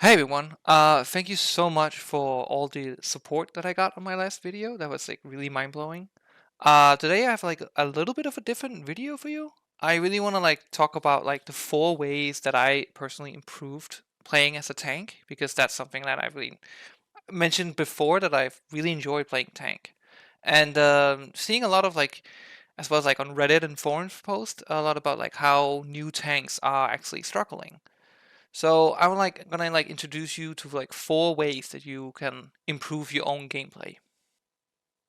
Hey everyone, thank you so much for all the support that I got on my last video. That was like really mind-blowing. Today I have like a little bit of a different video for you. I really want to like talk about like the 4 ways that I personally improved playing as a tank because that's something that I've really mentioned before that I've really enjoyed playing tank. And seeing a lot of like as well as like on Reddit and forums post a lot about like how new tanks are actually struggling. So I'm like gonna like introduce you to like 4 ways that you can improve your own gameplay.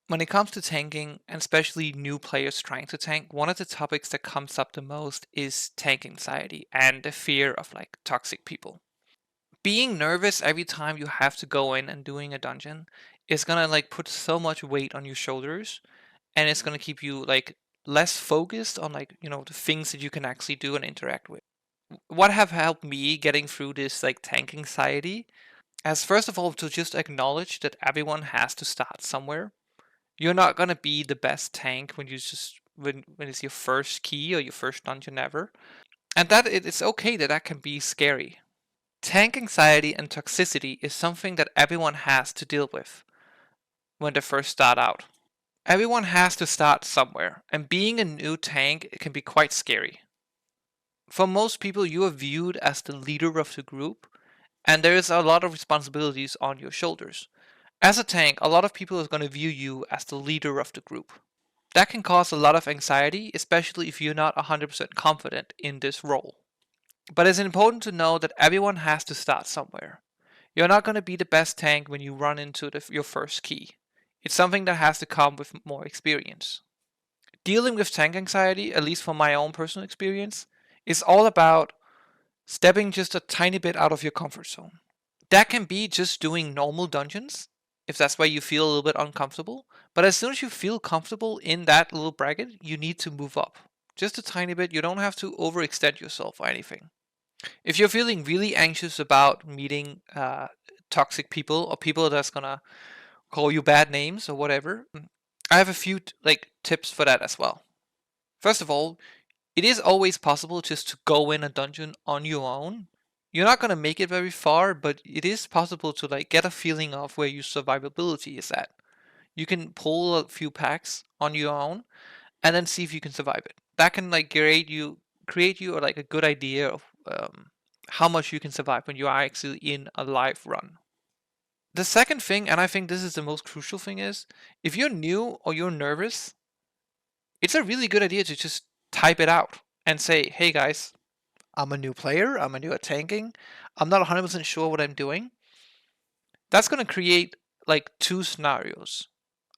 When it comes to tanking, and especially new players trying to tank, one of the topics that comes up the most is tank anxiety and the fear of like toxic people. Being nervous every time you have to go in and doing a dungeon is gonna like put so much weight on your shoulders, and it's gonna keep you like less focused on like the things that you can actually do and interact with. What have helped me getting through this like tank anxiety as first of all to just acknowledge that everyone has to start somewhere. You're not gonna be the best tank when you just when it's your first key or your first dungeon ever, and that it's okay that that can be scary. Tank anxiety and toxicity is something that everyone has to deal with when they first start out. Everyone has to start somewhere, and being a new tank it can be quite scary. For most people, you are viewed as the leader of the group, and there is a lot of responsibilities on your shoulders. As a tank, a lot of people are going to view you as the leader of the group. That can cause a lot of anxiety, especially if you're not 100% confident in this role. But it's important to know that everyone has to start somewhere. You're not going to be the best tank when you run into your first key. It's something that has to come with more experience. Dealing with tank anxiety, at least from my own personal experience, is all about stepping just a tiny bit out of your comfort zone. That can be just doing normal dungeons, if that's why you feel a little bit uncomfortable. But as soon as you feel comfortable in that little bracket, you need to move up. Just a tiny bit. You don't have to overextend yourself or anything. If you're feeling really anxious about meeting toxic people or people that's gonna call you bad names or whatever, I have a few like tips for that as well. First of all, it is always possible just to go in a dungeon on your own. You're not gonna make it very far, but it is possible to like get a feeling of where your survivability is at. You can pull a few packs on your own and then see if you can survive it. That can like create you like a good idea of how much you can survive when you are actually in a live run. The second thing, and I think this is the most crucial thing, is if you're new or you're nervous, it's a really good idea to just type it out and say, "Hey guys, I'm a new player. I'm a new at tanking. I'm not 100% sure what I'm doing." That's going to create like two scenarios.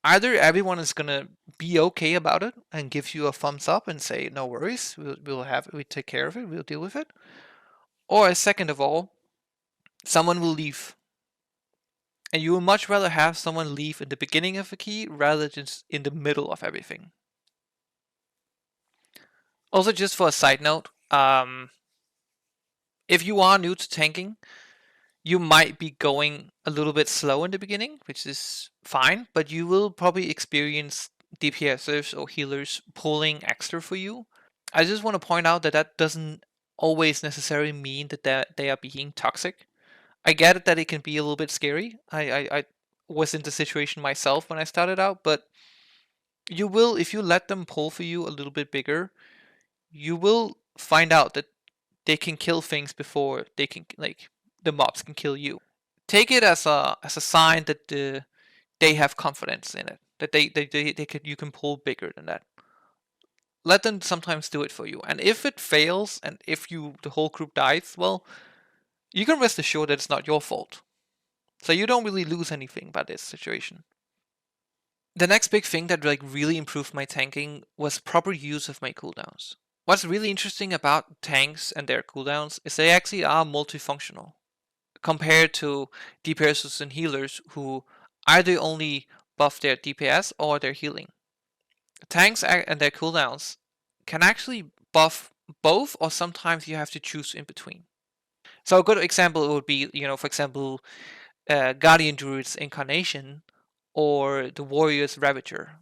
Either everyone is going to be okay about it and give you a thumbs up and say, "No worries, we take care of it, we'll deal with it." Or second of all, someone will leave. And you would much rather have someone leave in the beginning of a key rather than just in the middle of everything. Also, just for a side note, if you are new to tanking, you might be going a little bit slow in the beginning, which is fine, but you will probably experience DPSers or healers pulling extra for you. I just want to point out that that doesn't always necessarily mean that they are being toxic. I get it that it can be a little bit scary. I was in the situation myself when I started out, but you will, if you let them pull for you a little bit bigger, you will find out that they can kill things before they can like the mobs can kill you. Take it as a sign that they have confidence in it, that they could you can pull bigger than that. Let them sometimes do it for you, and if it fails and if you the whole group dies, well, you can rest assured that it's not your fault. So you don't really lose anything by this situation. The next big thing that like really improved my tanking was proper use of my cooldowns. What's really interesting about tanks and their cooldowns is they actually are multifunctional compared to DPSers and healers who either only buff their DPS or their healing. Tanks and their cooldowns can actually buff both, or sometimes you have to choose in between. So a good example would be, for example, Guardian Druid's Incarnation or the Warrior's Ravager.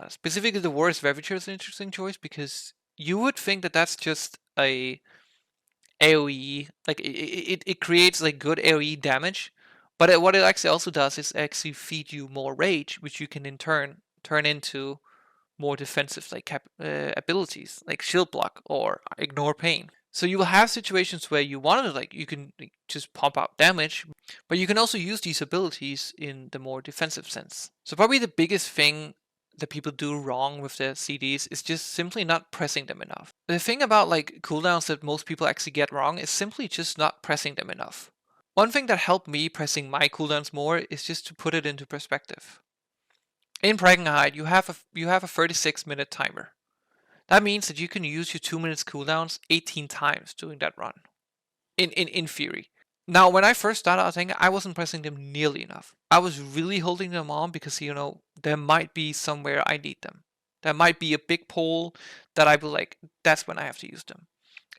Specifically, the Warrior's Ravager is an interesting choice because you would think that that's just AoE, like it creates like good AoE damage, but what it actually also does is actually feed you more rage, which you can in turn turn into more defensive like abilities like shield block or ignore pain. So you will have situations where you want to like you can like, just pump out damage, but you can also use these abilities in the more defensive sense. So probably the biggest thing that people do wrong with their CDs is just simply not pressing them enough. The thing about like cooldowns that most people actually get wrong is simply just not pressing them enough. One thing that helped me pressing my cooldowns more is just to put it into perspective. In Pragenhide, you have a 36-minute timer. That means that you can use your 2 minutes cooldowns 18 times during that run. In theory. Now, when I first started, I think I wasn't pressing them nearly enough. I was really holding them on because, there might be somewhere I need them. There might be a big pole that I will like, that's when I have to use them.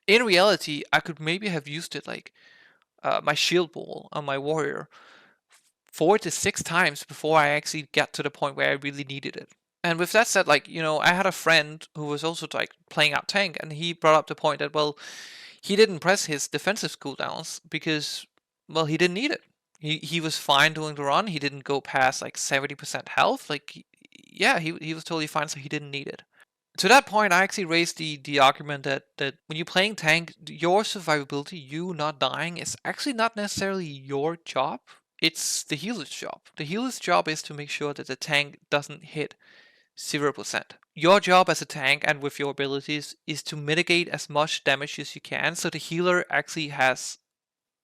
In reality, I could maybe have used it like my shield ball on my warrior 4 to 6 times before I actually get to the point where I really needed it. And with that said, like, I had a friend who was also like playing out tank, and he brought up the point that, well, he didn't press his defensive cooldowns because, well, he didn't need it. He was fine doing the run. He didn't go past like 70% health. Like, yeah, he was totally fine, so he didn't need it. To that point, I actually raised the argument that when you're playing tank, your survivability, you not dying, is actually not necessarily your job. It's the healer's job. The healer's job is to make sure that the tank doesn't hit 0%. Your job as a tank and with your abilities is to mitigate as much damage as you can so the healer actually has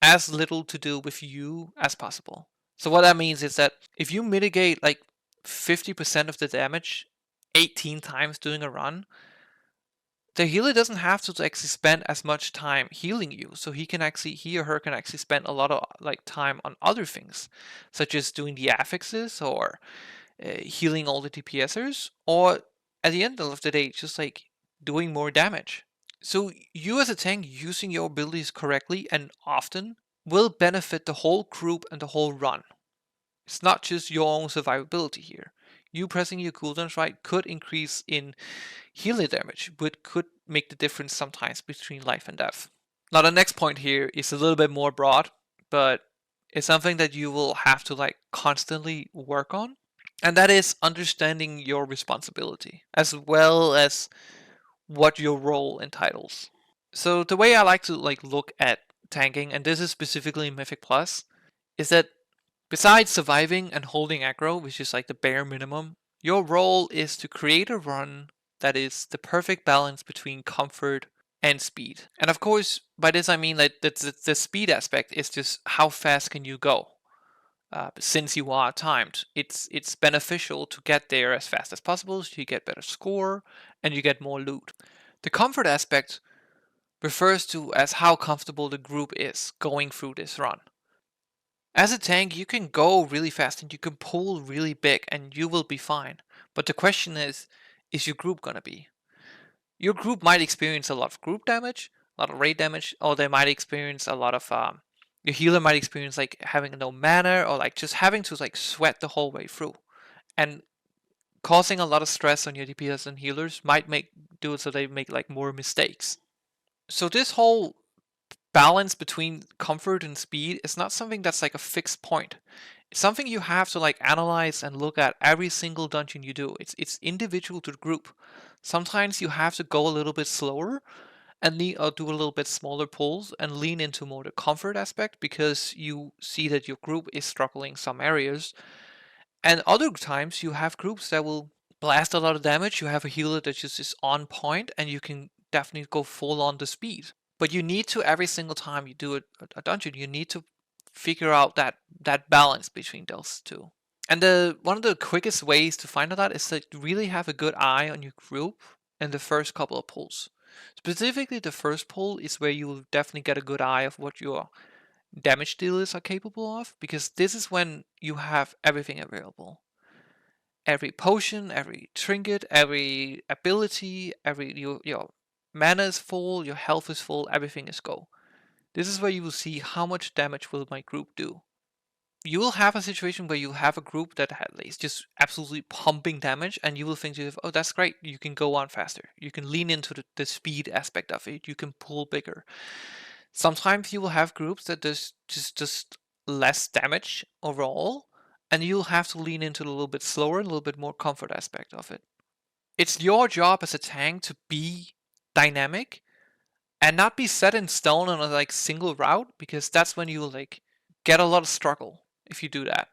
as little to do with you as possible. So what that means is that if you mitigate like 50% of the damage 18 times during a run, the healer doesn't have to actually spend as much time healing you. So he or her can actually spend a lot of like time on other things, such as doing the affixes or healing all the DPSers, or at the end of the day, just like doing more damage. So you as a tank using your abilities correctly and often will benefit the whole group and the whole run. It's not just your own survivability here. You pressing your cooldowns right could increase in healing damage, but could make the difference sometimes between life and death. Now the next point here is a little bit more broad, but it's something that you will have to like constantly work on, and that is understanding your responsibility as well as what your role entitles. So the way I like to like look at tanking, and this is specifically Mythic Plus, is that besides surviving and holding aggro, which is like the bare minimum, your role is to create a run that is the perfect balance between comfort and speed. And of course, by this I mean like the speed aspect is just how fast can you go. Since you are timed, it's beneficial to get there as fast as possible so you get better score and you get more loot. The comfort aspect refers to as how comfortable the group is going through this run. As a tank, you can go really fast and you can pull really big and you will be fine. But the question is your group gonna be? Your group might experience a lot of group damage, a lot of raid damage, or they might experience a lot of your healer might experience like having no mana or like just having to like sweat the whole way through. And causing a lot of stress on your DPS and healers might do it so they make like more mistakes. So this whole balance between comfort and speed is not something that's like a fixed point. It's something you have to like analyze and look at every single dungeon you do. It's individual to the group. Sometimes you have to go a little bit slower and do a little bit smaller pulls and lean into more the comfort aspect because you see that your group is struggling some areas. And other times you have groups that will blast a lot of damage. You have a healer that just is on point and you can definitely go full on the speed. But you need to, every single time you do a dungeon, you need to figure out that balance between those two. And one of the quickest ways to find out that is to really have a good eye on your group in the first couple of pulls. Specifically, the first pull is where you will definitely get a good eye of what your damage dealers are capable of, because this is when you have everything available. Every potion, every trinket, every ability, your mana is full, your health is full, everything is go. This is where you will see how much damage will my group do. You will have a situation where you have a group that is just absolutely pumping damage, and you will think to yourself, oh, that's great, you can go on faster. You can lean into the speed aspect of it, you can pull bigger. Sometimes you will have groups that does just less damage overall, and you'll have to lean into a little bit slower, a little bit more comfort aspect of it. It's your job as a tank to be dynamic and not be set in stone on a like single route, because that's when you like get a lot of struggle if you do that.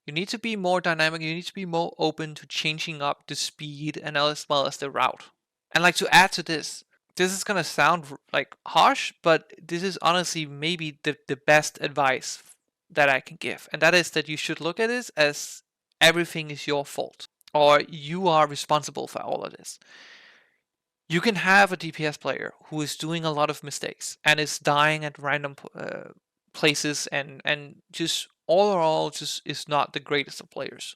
You need to be more dynamic, you need to be more open to changing up the speed and as well as the route. And like to add to this is gonna sound like harsh, but this is honestly maybe the best advice that I can give. And that is that you should look at this as everything is your fault, or you are responsible for all of this. You can have a DPS player who is doing a lot of mistakes and is dying at random places and just all in all just is not the greatest of players.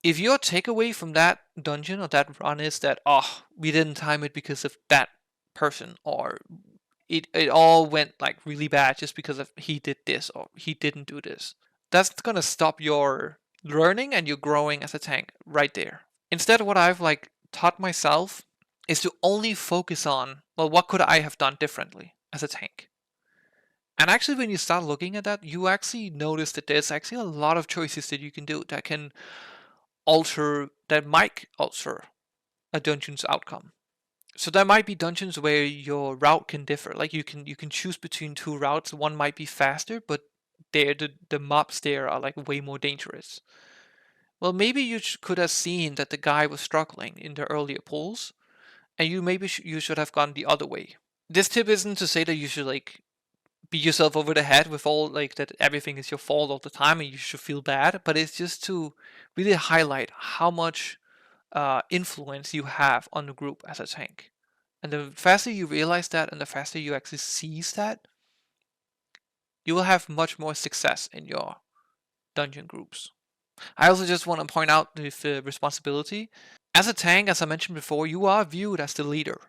If your takeaway from that dungeon or that run is that, oh, we didn't time it because of that person, or it all went like really bad just because of he did this or he didn't do this, that's gonna stop your learning and your growing as a tank right there. Instead, what I've like taught myself is to only focus on, well, what could I have done differently as a tank? And actually, when you start looking at that, you actually notice that there's actually a lot of choices that you can do that can that might alter a dungeon's outcome. So there might be dungeons where your route can differ. Like you can choose between two routes. One might be faster, but the mobs there are like way more dangerous. Well, maybe you could have seen that the guy was struggling in the earlier pulls, and you maybe you should have gone the other way. This tip isn't to say that you should like beat yourself over the head with all like that everything is your fault all the time and you should feel bad, but it's just to really highlight how much influence you have on the group as a tank. And the faster you realize that and the faster you actually seize that, you will have much more success in your dungeon groups. I also just want to point out with responsibility. As a tank, as I mentioned before, you are viewed as the leader.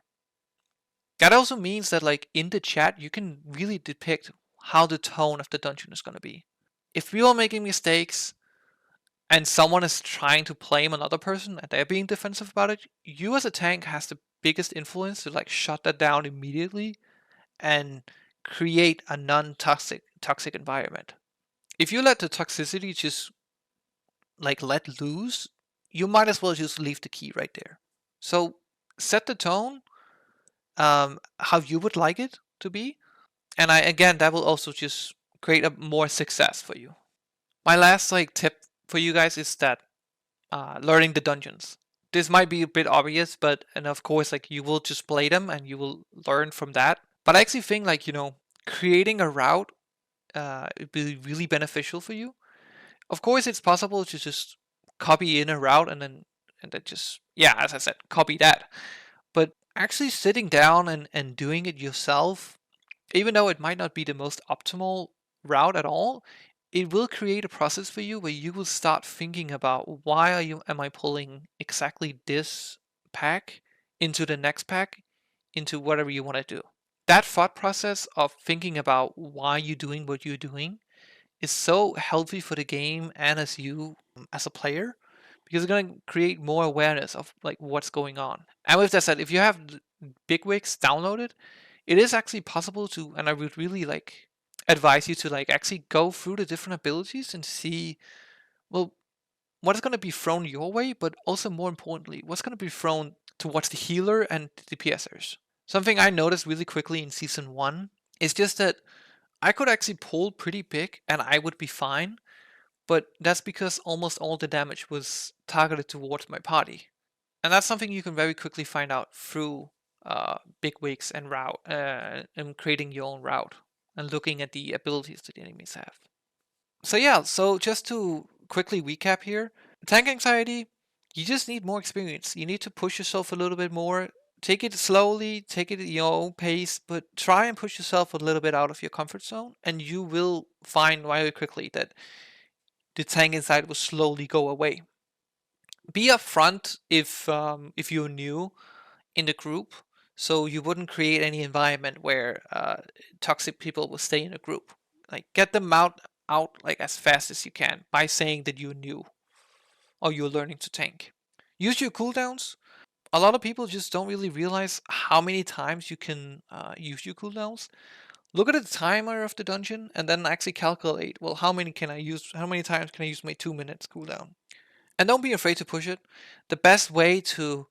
That also means that like in the chat, you can really depict how the tone of the dungeon is going to be. If we are making mistakes and someone is trying to blame another person and they're being defensive about it, you as a tank has the biggest influence to like shut that down immediately and create a non-toxic environment. If you let the toxicity just like let loose, you might as well just leave the key right there. So set the tone how you would like it to be, and again that will also just create a more success for you. My last like tip for you guys is that learning the dungeons. This might be a bit obvious, but and of course like you will just play them and you will learn from that. But I actually think like creating a route would be really beneficial for you. Of course, it's possible to just copy in a route and then just yeah, as I said, copy that. But actually sitting down and doing it yourself, even though it might not be the most optimal route at all, it will create a process for you where you will start thinking about why am I pulling exactly this pack into the next pack into whatever you want to do. That thought process of thinking about why you're doing what you're doing is so healthy for the game and as you as a player, because it's going to create more awareness of like what's going on. And with that said, if you have bigwigs downloaded, it is actually possible to, and I would really like advise you to like actually go through the different abilities and see, well, what is going to be thrown your way, but also more importantly, what's going to be thrown towards the healer and the DPSers. Something I noticed really quickly in season 1 is just that I could actually pull pretty big and I would be fine, but that's because almost all the damage was targeted towards my party. And that's something you can very quickly find out through bigwigs and route and creating your own route and looking at the abilities that the enemies have. So yeah, so just to quickly recap here, tank anxiety, you just need more experience. You need to push yourself a little bit more. Take it slowly, take it at your own pace, but try and push yourself a little bit out of your comfort zone, and you will find very quickly that the tank anxiety will slowly go away. Be upfront if you're new in the group, so you wouldn't create any environment where toxic people will stay in a group. Like get them out like as fast as you can by saying that you're new or you're learning to tank. Use your cooldowns. A lot of people just don't really realize how many times you can use your cooldowns. Look at the timer of the dungeon and then actually calculate, well, how many times can I use my 2 minutes cooldown? And don't be afraid to push it. The best way to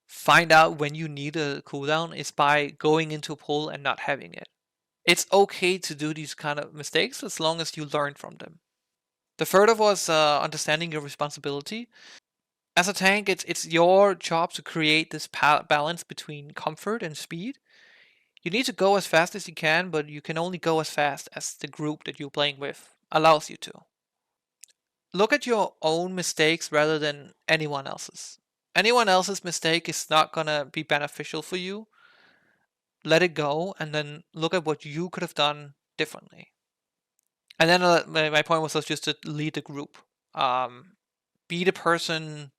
find out when you need a cooldown is by going into a pool and not having it. It's okay to do these kind of mistakes as long as you learn from them. The third was understanding your responsibility. As a tank, it's your job to create this balance between comfort and speed. You need to go as fast as you can, but you can only go as fast as the group that you're playing with allows you to. Look at your own mistakes rather than anyone else's. Anyone else's mistake is not gonna be beneficial for you. Let it go and then look at what you could have done differently. And then my point was just to lead the group. Be the person,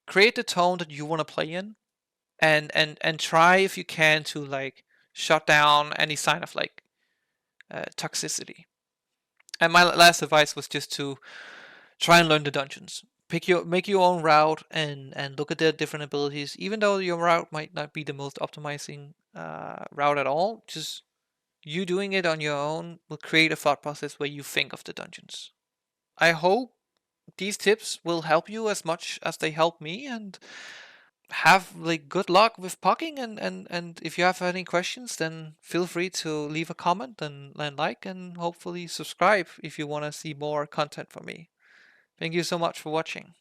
create the tone that you want to play in, and try if you can to like shut down any sign of like toxicity. And my last advice was just to try and learn the dungeons. Make your own route and look at the different abilities. Even though your route might not be the most optimizing route at all, just you doing it on your own will create a thought process where you think of the dungeons. I hope these tips will help you as much as they help me, and have like good luck with pucking. And if you have any questions, then feel free to leave a comment and like and hopefully subscribe if you want to see more content from me. Thank you so much for watching.